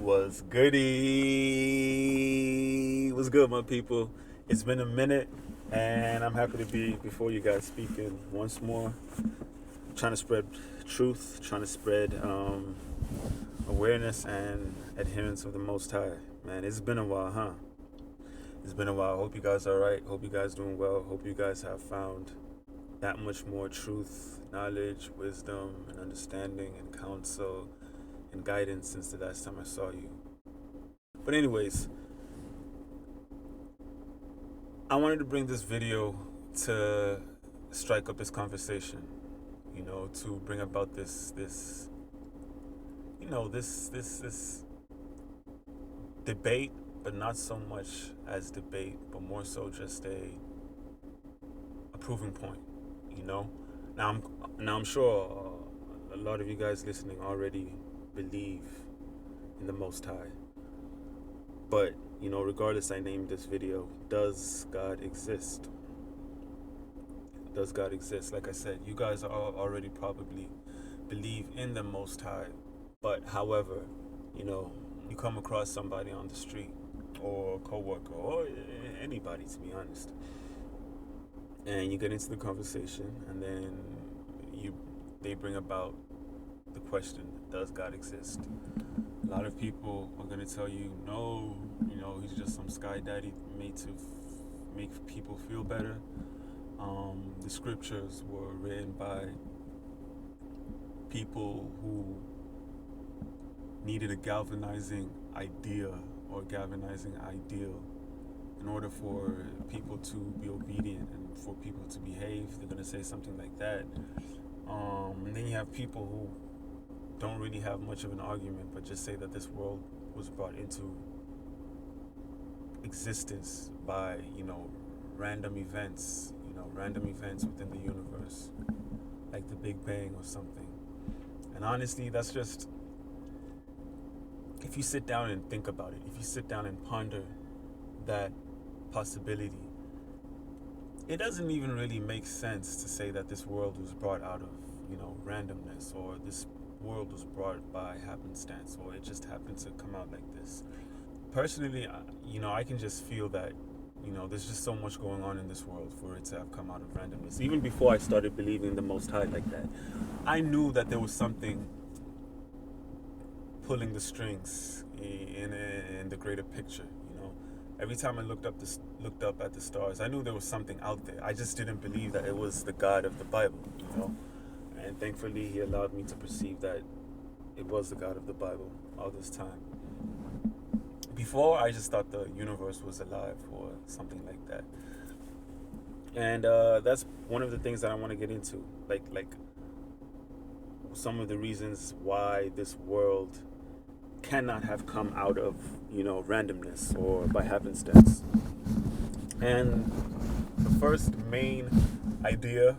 Was goody? What's good, my people? It's been a minute, and I'm happy to be before you guys speaking once more. Trying to spread truth, trying to spread awareness and adherence of the Most High. Man, it's been a while, huh? It's been a while. Hope you guys are right. Hope you guys doing well. Hope you guys have found that much more truth, knowledge, wisdom, and understanding, and counsel, and guidance since the last time I saw you. But anyways, I wanted to bring this video to strike up this conversation, to bring about this debate, but not so much as debate, but more so just a proving point, you know. Now I'm sure a lot of you guys listening already believe in the Most High. But, regardless, I named this video, Does God Exist? Does God exist? Like I said, you guys are already probably believe in the Most High. But, however, you come across somebody on the street or a coworker or anybody, to be honest, and you get into the conversation, and then they bring about the question, does God exist? A lot of people are going to tell you, no, he's just some sky daddy made to make people feel better. The scriptures were written by people who needed a galvanizing idea or galvanizing ideal in order for people to be obedient and for people to behave. They're going to say something like that. And then you have people who don't really have much of an argument, but just say that this world was brought into existence by, random events within the universe, like the Big Bang or something. And honestly, that's just, if you sit down and think about it, if you sit down and ponder that possibility, it doesn't even really make sense to say that this world was brought out of, randomness, or this world was brought by happenstance, or it just happened to come out like this. Personally, I can just feel that, there's just so much going on in this world for it to have come out of randomness. Even before I started believing the Most High like that, I knew that there was something pulling the strings in the greater picture. Every time I looked up at the stars, I knew there was something out there. I just didn't believe that it was the God of the Bible. And thankfully, He allowed me to perceive that it was the God of the Bible all this time. Before, I just thought the universe was alive or something like that. And that's one of the things that I want to get into, like some of the reasons why this world cannot have come out of, randomness or by happenstance. And the first main idea,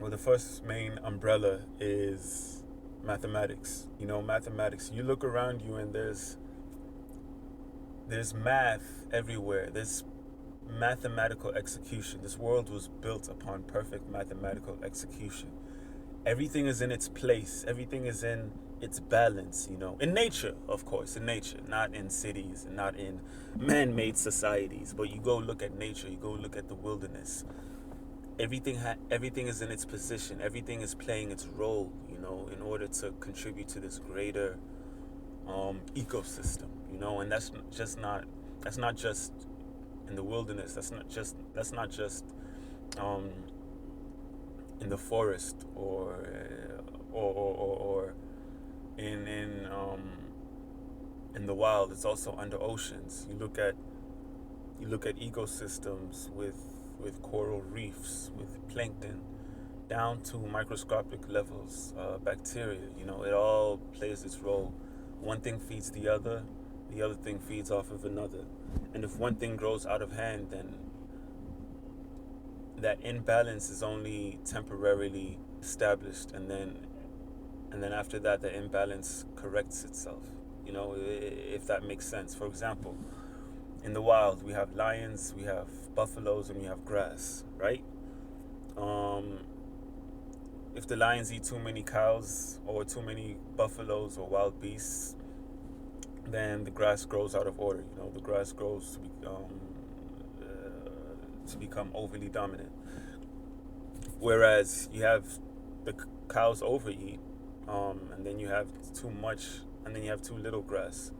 or the first main umbrella, is mathematics. Mathematics. You look around you and there's math everywhere. There's mathematical execution. This world was built upon perfect mathematical execution. Everything is in its place. Everything is in its balance, in nature, of course, in nature, not in cities and not in man-made societies. But you go look at nature, you go look at the wilderness. Everything is in its position. Everything is playing its role, in order to contribute to this greater ecosystem, and that's not just in the wilderness. That's not just in the forest or in the wild. It's also under oceans. You look at ecosystems with coral reefs, with plankton, down to microscopic levels, bacteria. It all plays its role. One thing feeds the other thing feeds off of another. And if one thing grows out of hand, then that imbalance is only temporarily established, and then after that, the imbalance corrects itself. If that makes sense. For example, in the wild, we have lions, we have buffaloes, and we have grass, right? If the lions eat too many cows or too many buffaloes or wild beasts, then the grass grows out of order. The grass grows to become overly dominant. Whereas you have the cows overeat, and then you have too much, and then you have too little grass.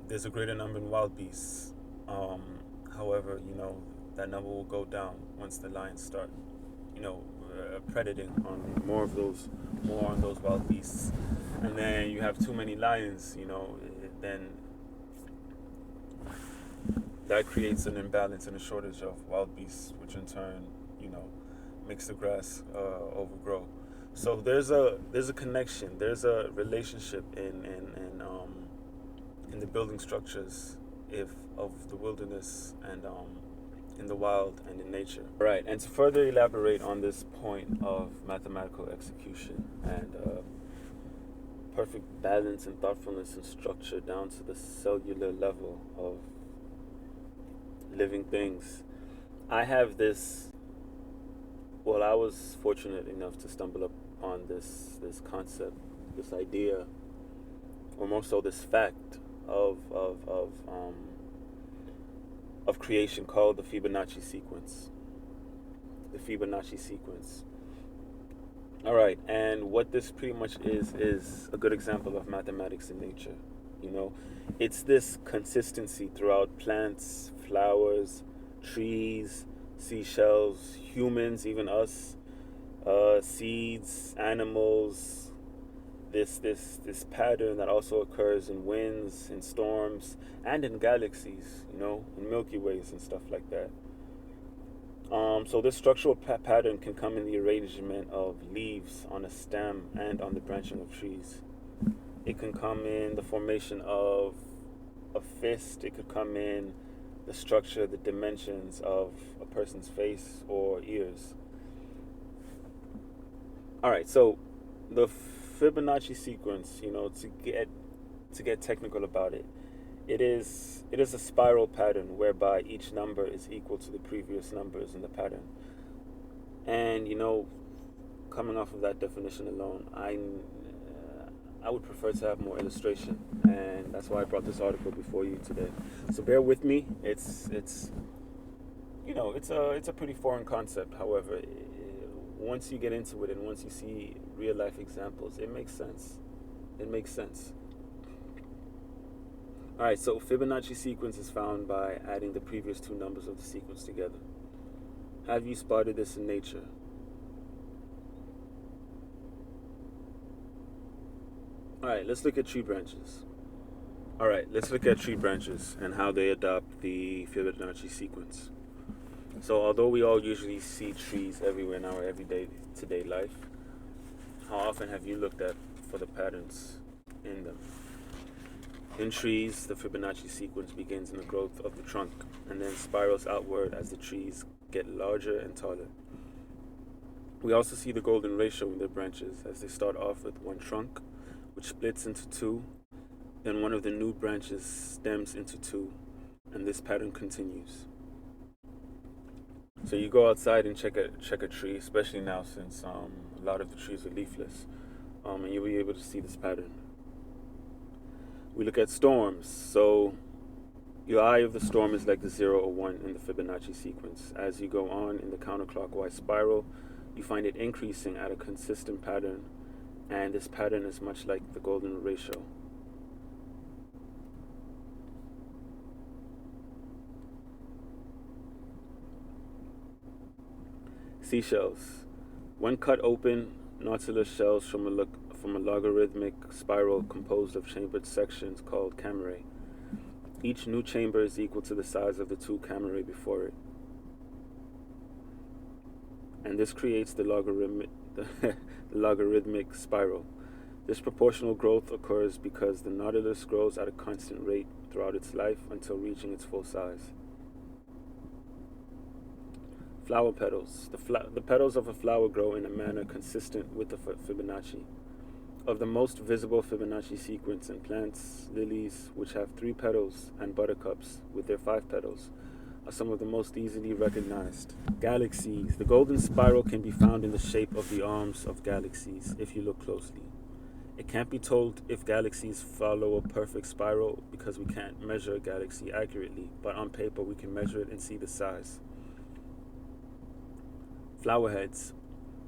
There's a greater number in wild beasts. However, that number will go down once the lions start, predating on more on those wild beasts. And then you have too many lions, then that creates an imbalance and a shortage of wild beasts, which in turn, makes the grass overgrow. So there's a connection, there's a relationship in the building structures of the wilderness and in the wild and in nature. Right, and to further elaborate on this point of mathematical execution and perfect balance and thoughtfulness and structure down to the cellular level of living things, I have this. Well, I was fortunate enough to stumble upon this concept, this idea, or more so this fact of creation called the Fibonacci sequence. The Fibonacci sequence. All right, and what this pretty much is a good example of mathematics in nature. It's this consistency throughout plants, flowers, trees, seashells, humans, even us, seeds, animals. This pattern that also occurs in winds, in storms, and in galaxies. In Milky Ways and stuff like that. So this structural pattern can come in the arrangement of leaves on a stem and on the branching of trees. It can come in the formation of a fist. It could come in the structure, the dimensions of a person's face or ears. All right, so the Fibonacci sequence, to get technical about it, it is a spiral pattern whereby each number is equal to the previous numbers in the pattern. And coming off of that definition alone, I would prefer to have more illustration, and that's why I brought this article before you today. So bear with me. It's a pretty foreign concept. However, once you get into it and once you see real life examples, it makes sense. It makes sense. All right, so Fibonacci sequence is found by adding the previous two numbers of the sequence together. Have you spotted this in nature? All right, let's look at tree branches. All right, let's look at tree branches and how they adopt the Fibonacci sequence. So although we all usually see trees everywhere in our everyday today life, how often have you looked at for the patterns in them? In trees, the Fibonacci sequence begins in the growth of the trunk and then spirals outward as the trees get larger and taller. We also see the golden ratio in their branches as they start off with one trunk, which splits into two, then one of the new branches stems into two, and this pattern continues. So you go outside and check a tree, especially now since a lot of the trees are leafless, and you'll be able to see this pattern. We look at storms. So your eye of the storm is like the 0 or 1 in the Fibonacci sequence. As you go on in the counterclockwise spiral, you find it increasing at a consistent pattern, and this pattern is much like the golden ratio. Seashells. When cut open, nautilus shells from a logarithmic spiral composed of chambered sections called camerae. Each new chamber is equal to the size of the two camerae before it. And this creates the logarithmic spiral. This proportional growth occurs because the nautilus grows at a constant rate throughout its life until reaching its full size. Flower petals. The petals of a flower grow in a manner consistent with the Fibonacci. Of the most visible Fibonacci sequence in plants, lilies, which have 3 petals, and buttercups, with their 5 petals, are some of the most easily recognized. Galaxies. The golden spiral can be found in the shape of the arms of galaxies if you look closely. It can't be told if galaxies follow a perfect spiral because we can't measure a galaxy accurately, but on paper we can measure it and see the size. Flower heads.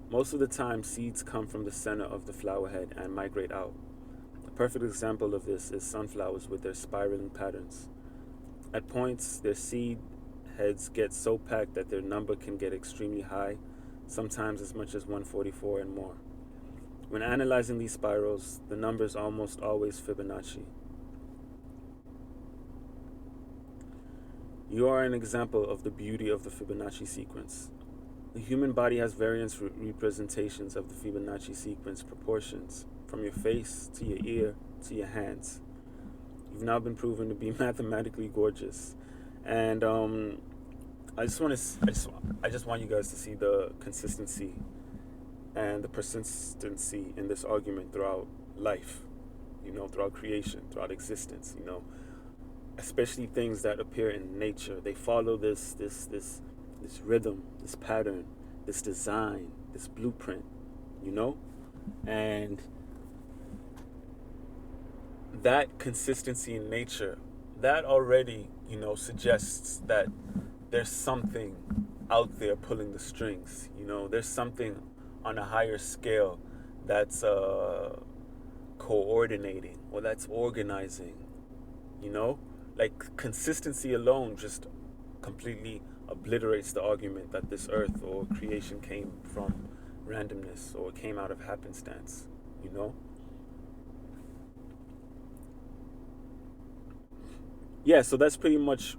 Most of the time, seeds come from the center of the flower head and migrate out. A perfect example of this is sunflowers with their spiraling patterns. At points, their seed heads get so packed that their number can get extremely high, sometimes as much as 144 and more. When analyzing these spirals, the number is almost always Fibonacci. You are an example of the beauty of the Fibonacci sequence. The human body has various representations of the Fibonacci sequence proportions, from your face to your ear to your hands. You've now been proven to be mathematically gorgeous, and I just want you guys to see the consistency and the persistency in this argument throughout life, throughout creation, throughout existence, especially things that appear in nature. They follow this rhythm, this pattern, this design, this blueprint, and that consistency in nature, that already, suggests that there's something out there pulling the strings. There's something on a higher scale that's coordinating or that's organizing. Like consistency alone just completely obliterates the argument that this earth or creation came from randomness or came out of happenstance. Yeah, so that's pretty much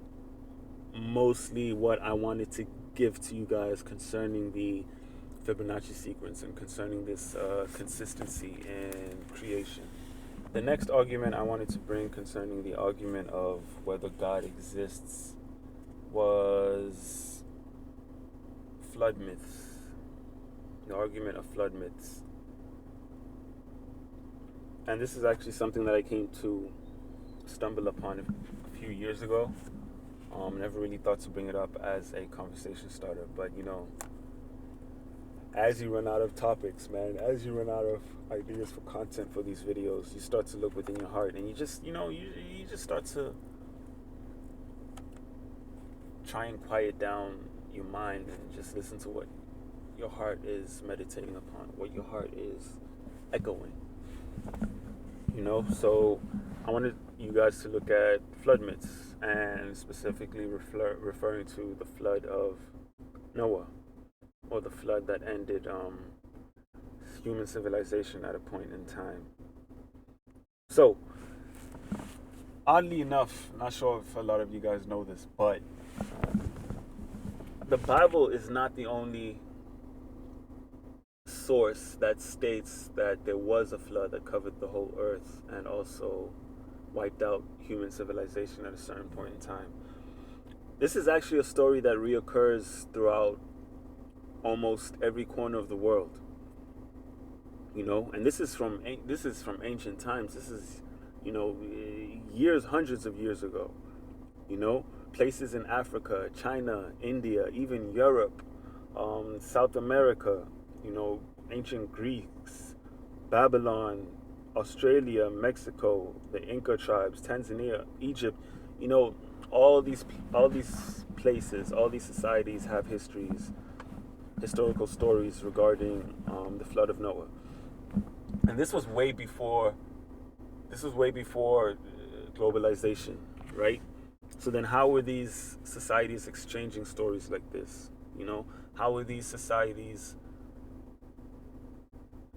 mostly what I wanted to give to you guys concerning the Fibonacci sequence and concerning this consistency in creation. The next argument I wanted to bring concerning the argument of whether God exists was flood myths. The argument of flood myths. And this is actually something that I came to stumble upon a few years ago. Never really thought to bring it up as a conversation starter, but as you run out of topics, man, as you run out of ideas for content for these videos, you start to look within your heart, and you just start to try and quiet down your mind and just listen to what your heart is meditating upon, what your heart is echoing. So I wanted you guys to look at flood myths, and specifically referring to the flood of Noah, or the flood that ended human civilization at a point in time. So, oddly enough, not sure if a lot of you guys know this, but the Bible is not the only source that states that there was a flood that covered the whole earth and also wiped out human civilization at a certain point in time. This is actually a story that reoccurs throughout almost every corner of the world. And this is from ancient times. This is years, hundreds of years ago. Places in Africa, China, India, even Europe, South America, ancient Greeks, Babylon, Australia, Mexico, the Inca tribes, Tanzania, Egypt, all these places, all these societies have historical stories regarding the flood of Noah. And this was way before globalization, right? So then how were these societies exchanging stories like this? How were these societies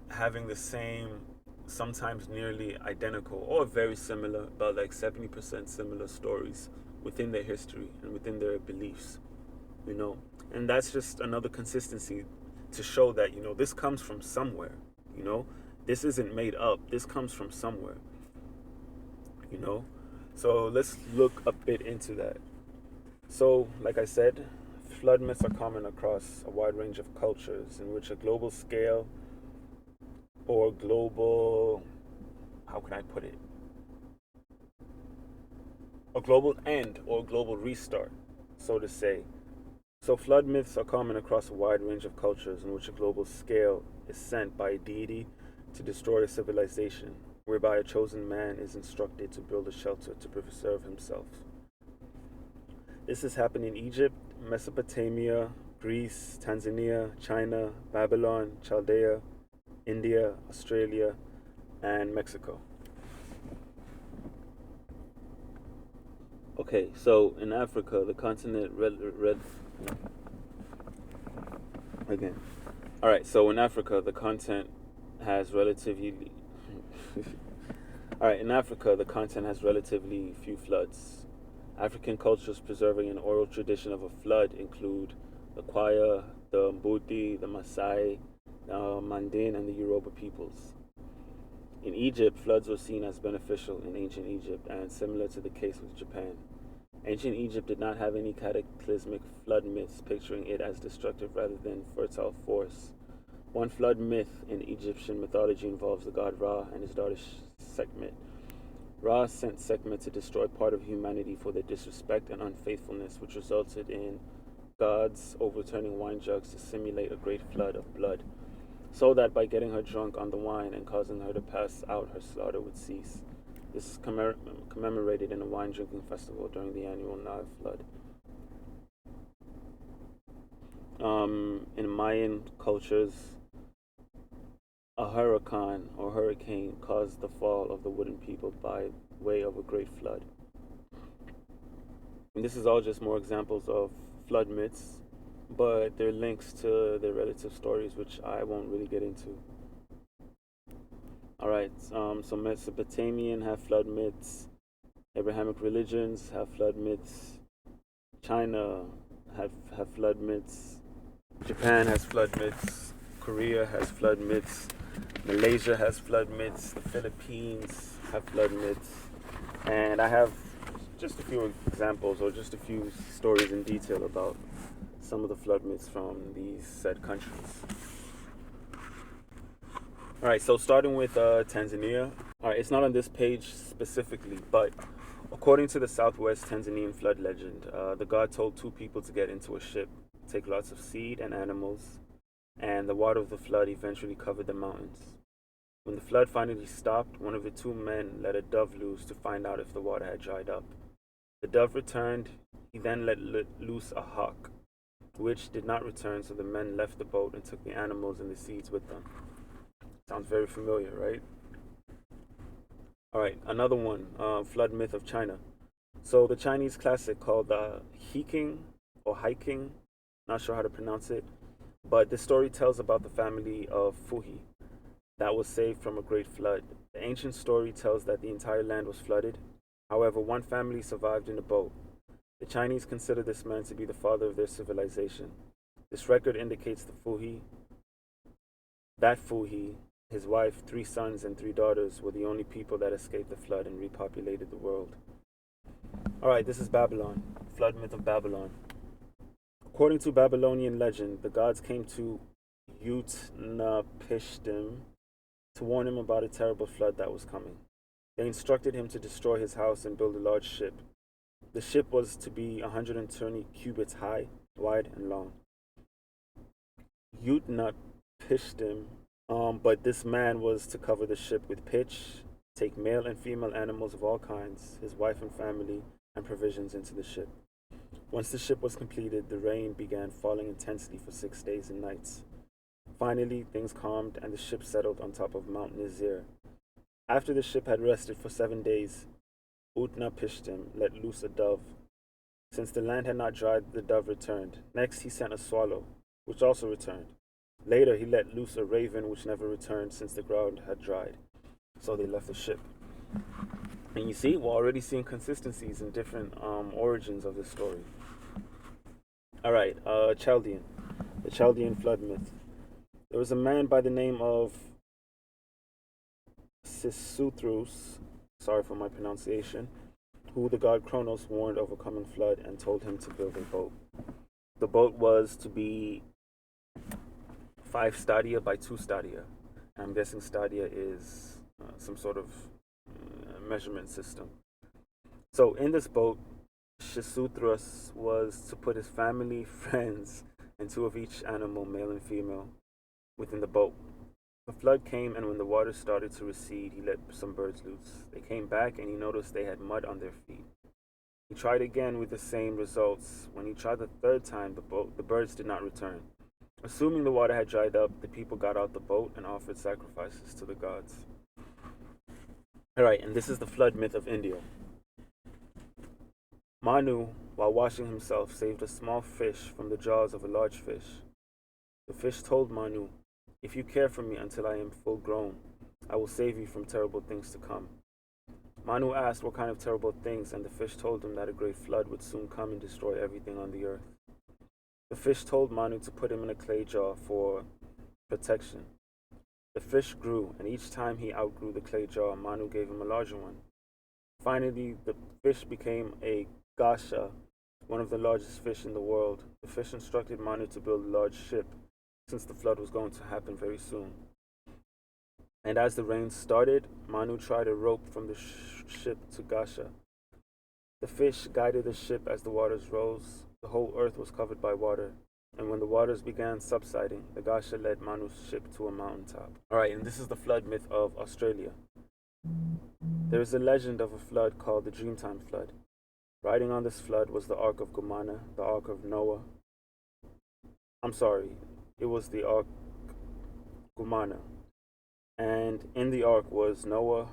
having the same, sometimes nearly identical or very similar, about like 70% similar stories within their history and within their beliefs? And that's just another consistency to show that, this comes from somewhere, this isn't made up, this comes from somewhere, so let's look a bit into that. So, like I said, flood myths are common across a wide range of cultures in which a global scale or global, how can I put it? A global end or global restart, so to say. So flood myths are common across a wide range of cultures in which a global scale is sent by a deity to destroy a civilization, whereby a chosen man is instructed to build a shelter to preserve himself. This has happened in Egypt, Mesopotamia, Greece, Tanzania, China, Babylon, Chaldea, India, Australia, and Mexico. Okay, so in Africa, the continent again. All right, so in Africa, the continent has relatively all right, in Africa, the continent has relatively few floods. African cultures preserving an oral tradition of a flood include the Kwaya, the Mbuti, the Maasai, the Mandin, and the Yoruba peoples. In Egypt, floods were seen as beneficial in ancient Egypt and similar to the case with Japan. Ancient Egypt did not have any cataclysmic flood myths picturing it as destructive rather than fertile force. One flood myth in Egyptian mythology involves the god Ra and his daughter Sekhmet. Ra sent Sekhmet to destroy part of humanity for their disrespect and unfaithfulness, which resulted in gods overturning wine jugs to simulate a great flood of blood, so that by getting her drunk on the wine and causing her to pass out, her slaughter would cease. This is commemorated in a wine drinking festival during the annual Nile flood. In Mayan cultures, a hurricane or hurricane caused the fall of the wooden people by way of a great flood. And this is all just more examples of flood myths, but they're links to their relative stories, which I won't really get into. All right, so Mesopotamian have flood myths. Abrahamic religions have flood myths. China have flood myths. Japan has flood myths. Korea has flood myths. Malaysia has flood myths. The Philippines have flood myths. And I have just a few examples or just a few stories in detail about some of the flood myths from these said countries. All right, so starting with Tanzania. All right, it's not on this page specifically, but according to the Southwest Tanzanian flood legend, the god told two people to get into a ship, take lots of seed and animals, and the water of the flood eventually covered the mountains. When the flood finally stopped, one of the two men let a dove loose to find out if the water had dried up. The dove returned. He then let loose a hawk, which did not return, so the men left the boat and took the animals and the seeds with them. Sounds very familiar, right? All right, another one, flood myth of China. So the Chinese classic called Hiking or Hiking, not sure how to pronounce it, but the story tells about the family of Fuhi that was saved from a great flood. The ancient story tells that the entire land was flooded. However, one family survived in a boat. The Chinese consider this man to be the father of their civilization. This record indicates that Fuhi, his wife, 3 sons, and 3 daughters were the only people that escaped the flood and repopulated the world. All right, this is Babylon, flood myth of Babylon. According to Babylonian legend, the gods came to Utnapishtim to warn him about a terrible flood that was coming. They instructed him to destroy his house and build a large ship. The ship was to be 120 cubits high, wide, and long. Utnapishtim, but this man was to cover the ship with pitch, take male and female animals of all kinds, his wife and family, and provisions into the ship. Once the ship was completed, the rain began falling intensely for 6 days and nights. Finally, things calmed and the ship settled on top of Mount Nizir. After the ship had rested for 7 days, Utnapishtim let loose a dove. Since the land had not dried, the dove returned. Next, he sent a swallow, which also returned. Later, he let loose a raven, which never returned since the ground had dried. So they left the ship. And you see, we're already seeing consistencies in different origins of this story. All right, Chaldean. The Chaldean flood myth. There was a man by the name of Sisuthros, sorry for my pronunciation, who the god Kronos warned of a coming flood and told him to build a boat. The boat was to be 5 stadia by 2 stadia. I'm guessing stadia is some sort of measurement system. So in this boat, Sisuthros was to put his family, friends, and 2 of each animal, male and female, within the boat. The flood came, and when the water started to recede, he let some birds loose. They came back, and he noticed they had mud on their feet. He tried again with the same results. When he tried the third time, the birds did not return. Assuming the water had dried up, the people got out the boat and offered sacrifices to the gods. Alright, and this is the flood myth of India. Manu, while washing himself, saved a small fish from the jaws of a large fish. The fish told Manu, "If you care for me until I am full grown, I will save you from terrible things to come." Manu asked what kind of terrible things, and the fish told him that a great flood would soon come and destroy everything on the earth. The fish told Manu to put him in a clay jar for protection. The fish grew, and each time he outgrew the clay jar, Manu gave him a larger one. Finally, the fish became a gasha, one of the largest fish in the world. The fish instructed Manu to build a large ship, since the flood was going to happen very soon. And as the rain started, Manu tried a rope from the ship to Gasha. The fish guided the ship as the waters rose. The whole earth was covered by water. And when the waters began subsiding, the Gasha led Manu's ship to a mountaintop. Alright, and this is the flood myth of Australia. There is a legend of a flood called the Dreamtime Flood. Riding on this flood was the Ark of Gumana, the Ark of Noah. It was the Ark Gumana. And in the ark was Noah,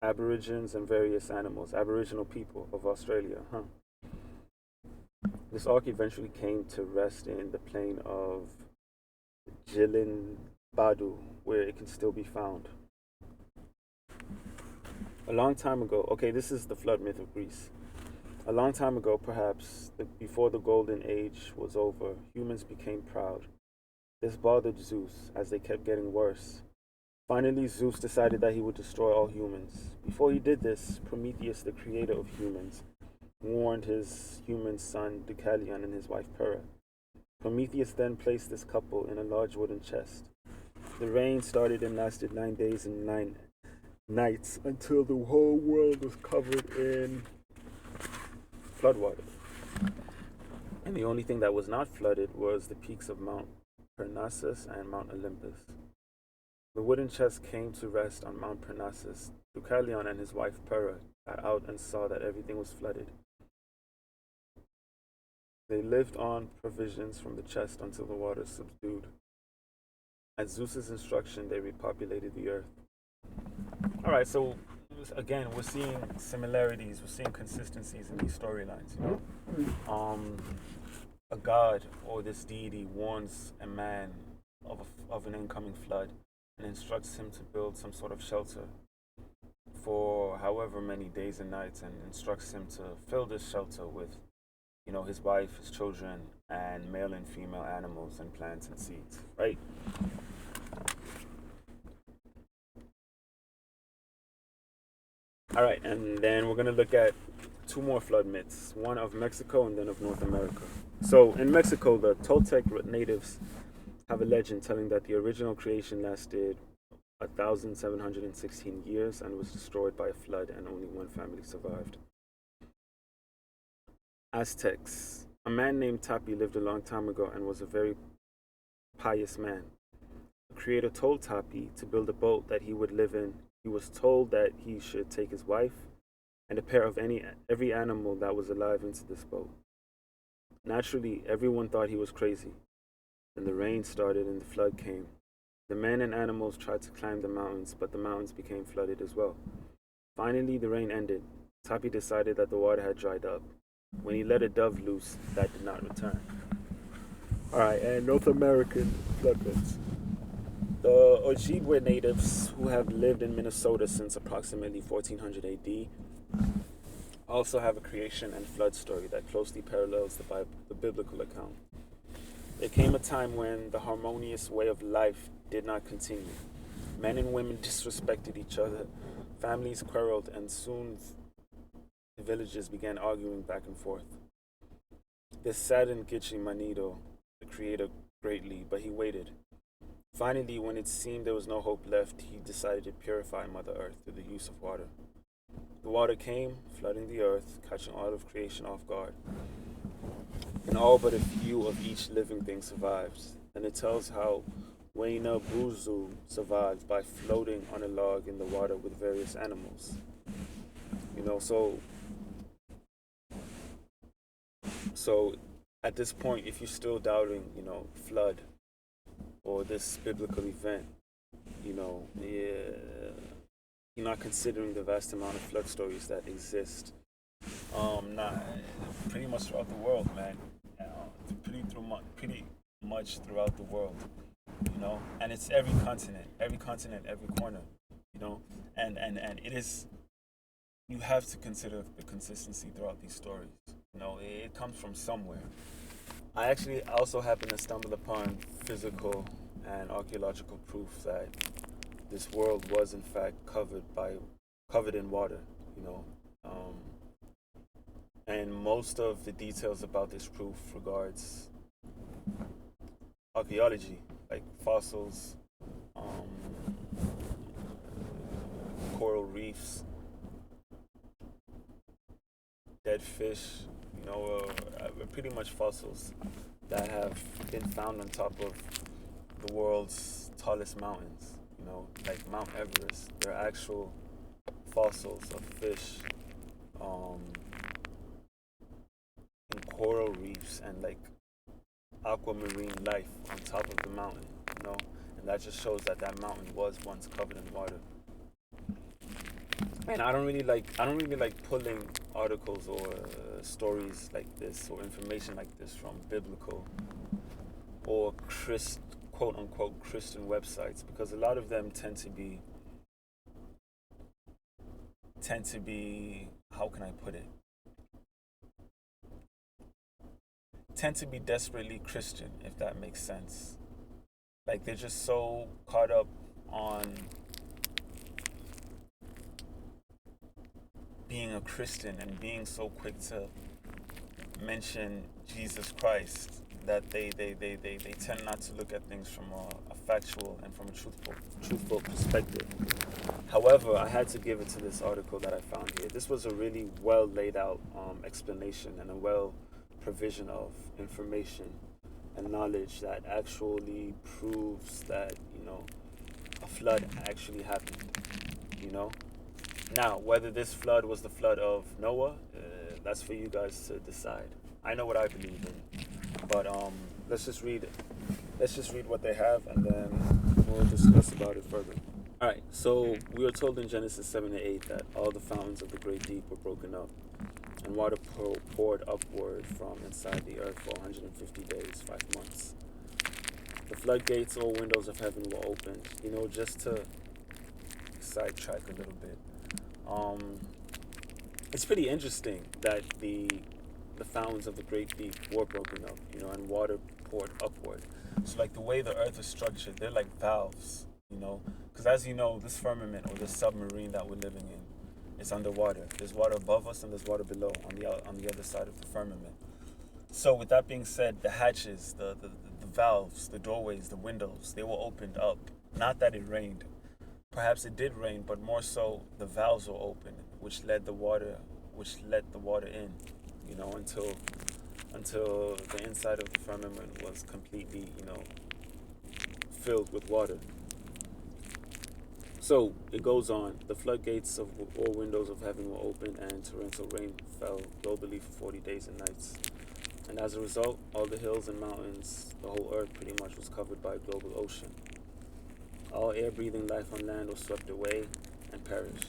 Aborigines, and various animals, Aboriginal people of Australia. This ark eventually came to rest in the plain of Badu, where it can still be found. A long time ago, this is the flood myth of Greece. A long time ago, perhaps, before the golden age was over, humans became proud. This bothered Zeus, as they kept getting worse. Finally, Zeus decided that he would destroy all humans. Before he did this, Prometheus, the creator of humans, warned his human son Deucalion and his wife Pyrrha. Prometheus then placed this couple in a large wooden chest. The rain started and lasted 9 days and 9 nights until the whole world was covered in floodwater. And the only thing that was not flooded was the peaks of Mount Parnassus and Mount Olympus. The wooden chest came to rest on Mount Parnassus. Deucalion and his wife Pyrrha got out and saw that everything was flooded. They lived on provisions from the chest until the waters subdued. At Zeus's instruction, they repopulated the earth. Alright, so again, we're seeing similarities, we're seeing consistencies in these storylines, A god or this deity warns a man of an incoming flood and instructs him to build some sort of shelter for however many days and nights, and instructs him to fill this shelter with, his wife, his children, and male and female animals and plants and seeds, right? All right, and then we're going to look at two more flood myths, one of Mexico and then of North America. So in Mexico, the Toltec natives have a legend telling that the original creation lasted 1,716 years and was destroyed by a flood, and only one family survived. Aztecs. A man named Tapi lived a long time ago and was a very pious man. The creator told Tapi to build a boat that he would live in. He was told that he should take his wife and a pair of every animal that was alive into this boat. Naturally, everyone thought he was crazy. Then the rain started and the flood came. The men and animals tried to climb the mountains, but the mountains became flooded as well. Finally, the rain ended. Tapi decided that the water had dried up. When he let a dove loose, that did not return. Alright, and North American flood myths. The Ojibwe natives, who have lived in Minnesota since approximately 1400 AD, also have a creation and flood story that closely parallels the biblical account. There came a time when the harmonious way of life did not continue. Men and women disrespected each other, families quarreled, and soon the villages began arguing back and forth. This saddened Gitche Manido, the creator, greatly, but he waited. Finally, when it seemed there was no hope left, he decided to purify Mother Earth through the use of water. The water came, flooding the earth, catching all of creation off guard. And all but a few of each living thing survived. And it tells how Waina Buzu survived by floating on a log in the water with various animals. You know, so at this point, if you're still doubting, flood or this biblical event, you're not considering the vast amount of flood stories that exist, not pretty much throughout the world, man. Pretty much throughout the world, and it's every continent, every corner, and it is. You have to consider the consistency throughout these stories. It comes from somewhere. I actually also happen to stumble upon physical and archaeological proof that this world was in fact covered in water. You know, um, and most of the details about this proof regards archaeology, like fossils, um, coral reefs, dead fish. Pretty much fossils that have been found on top of the world's tallest mountains. Like Mount Everest. They're actual fossils of fish, um, and coral reefs and like aquamarine life on top of the mountain. And that just shows that that mountain was once covered in water. Man, I don't really like pulling articles or stories like this or information like this from biblical or quote unquote Christian websites, because a lot of them tend to be how can I put it? Tend to be desperately Christian, if that makes sense. Like they're just so caught up on being a Christian and being so quick to mention Jesus Christ that they tend not to look at things from a factual and from a truthful perspective. However, I had to give it to this article that I found here. This was a really well laid out explanation and a well provision of information and knowledge that actually proves that a flood actually happened. You know. Now, whether this flood was the flood of Noah, that's for you guys to decide. I know what I believe in, but let's just read it. Let's just read what they have, and then we'll discuss about it further. All right. So we were told in Genesis 7-8 that all the fountains of the great deep were broken up, and water poured upward from inside the earth for 150 days, 5 months. The floodgates or windows of heaven were opened. Just to sidetrack a little bit. It's pretty interesting that the fountains of the great deep were broken up, and water poured upward. So like the way the earth is structured, they're like valves, because as you know, this firmament or this submarine that we're living in is underwater. There's water above us and there's water below on the other side of the firmament. So with that being said, the hatches, the valves, the doorways, the windows, they were opened up. Not that it rained. Perhaps it did rain, but more so the valves were open, which let the water in, until the inside of the firmament was completely, filled with water. So it goes on. The floodgates of all windows of heaven were open, and torrential rain fell globally for 40 days and nights. And as a result, all the hills and mountains, the whole earth pretty much was covered by a global ocean. All air-breathing life on land was swept away and perished.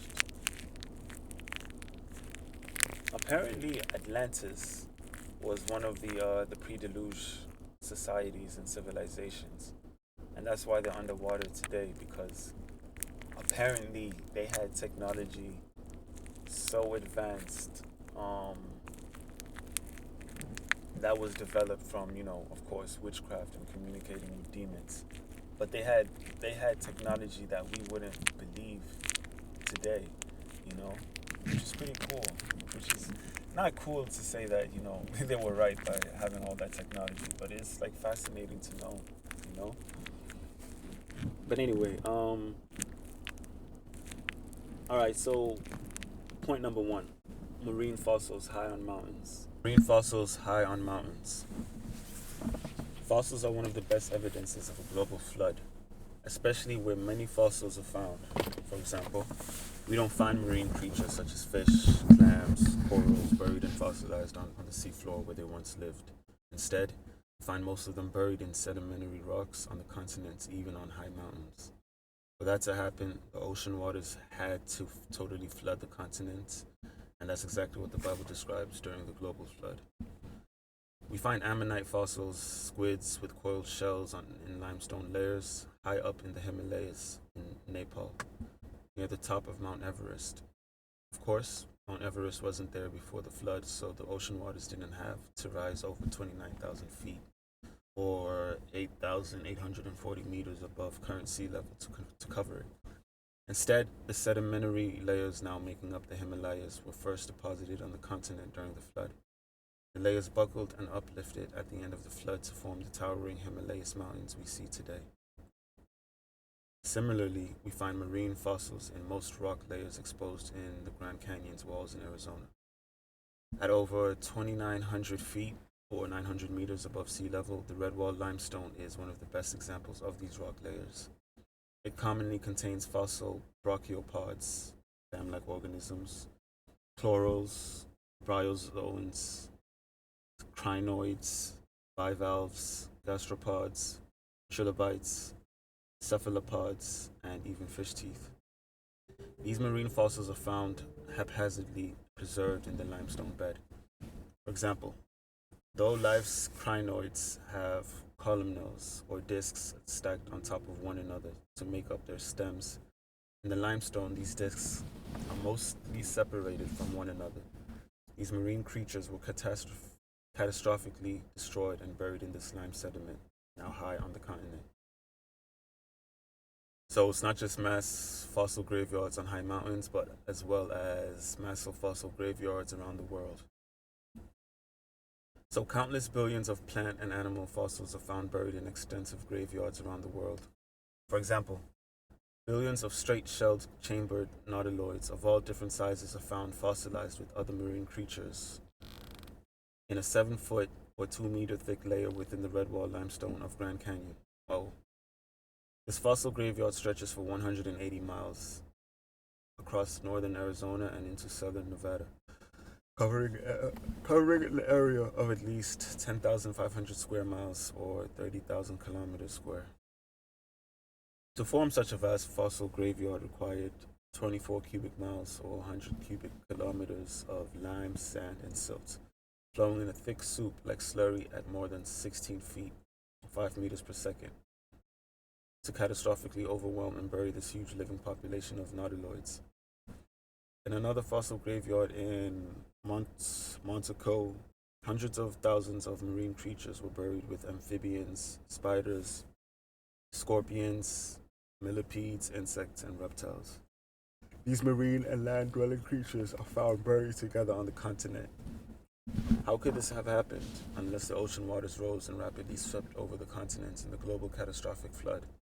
Apparently, Atlantis was one of the pre-deluge societies and civilizations, and that's why they're underwater today, because apparently they had technology so advanced that was developed from, of course, witchcraft and communicating with demons. But they had technology that we wouldn't believe today, which is pretty cool. Which is not cool to say that, they were right by having all that technology, but it's like fascinating to know. But anyway, all right, so point number 1, marine fossils high on mountains. Marine fossils high on mountains. Fossils are one of the best evidences of a global flood. especially where many fossils are found. For example, we don't find marine creatures such as fish, clams, corals buried and fossilized on the seafloor where they once lived. Instead, we find most of them buried in sedimentary rocks on the continents, even on high mountains. For that to happen, the ocean waters had to totally flood the continents, and that's exactly what the Bible describes during the global flood. We find ammonite fossils, squids with coiled shells in limestone layers high up in the Himalayas in Nepal, near the top of Mount Everest. Of course, Mount Everest wasn't there before the flood, so the ocean waters didn't have to rise over 29,000 feet, or 8,840 meters above current sea level to cover it. Instead, the sedimentary layers now making up the Himalayas were first deposited on the continent during the flood. The layers buckled and uplifted at the end of the flood to form the towering Himalayas mountains we see today. Similarly, we find marine fossils in most rock layers exposed in the Grand Canyon's walls in Arizona. At over 2,900 feet, or 900 meters above sea level, the Redwall limestone is one of the best examples of these rock layers. It commonly contains fossil brachiopods, dam-like organisms, chlorals, bryozoans, crinoids, bivalves, gastropods, trilobites, cephalopods, and even fish teeth. These marine fossils are found haphazardly preserved in the limestone bed. For example, though life's crinoids have columnels or discs stacked on top of one another to make up their stems, in the limestone these discs are mostly separated from one another. These marine creatures were catastrophically destroyed and buried in the slime sediment, now high on the continent. So it's not just mass fossil graveyards on high mountains, but as well as massive fossil graveyards around the world. So countless billions of plant and animal fossils are found buried in extensive graveyards around the world. For example, billions of straight-shelled chambered nautiloids of all different sizes are found fossilized with other marine creatures in a 7-foot or 2-meter thick layer within the Redwall limestone of Grand Canyon. Oh. This fossil graveyard stretches for 180 miles across northern Arizona and into southern Nevada, covering an area of at least 10,500 square miles or 30,000 kilometers square. To form such a vast fossil graveyard required 24 cubic miles or 100 cubic kilometers of lime, sand, and silt, flowing in a thick soup like slurry at more than 16 feet, 5 meters per second, to catastrophically overwhelm and bury this huge living population of nautiloids. In another fossil graveyard in Montaco, hundreds of thousands of marine creatures were buried with amphibians, spiders, scorpions, millipedes, insects, and reptiles. These marine and land-dwelling creatures are found buried together on the continent. How could this have happened unless the ocean waters rose and rapidly swept over the continents in the global catastrophic flood?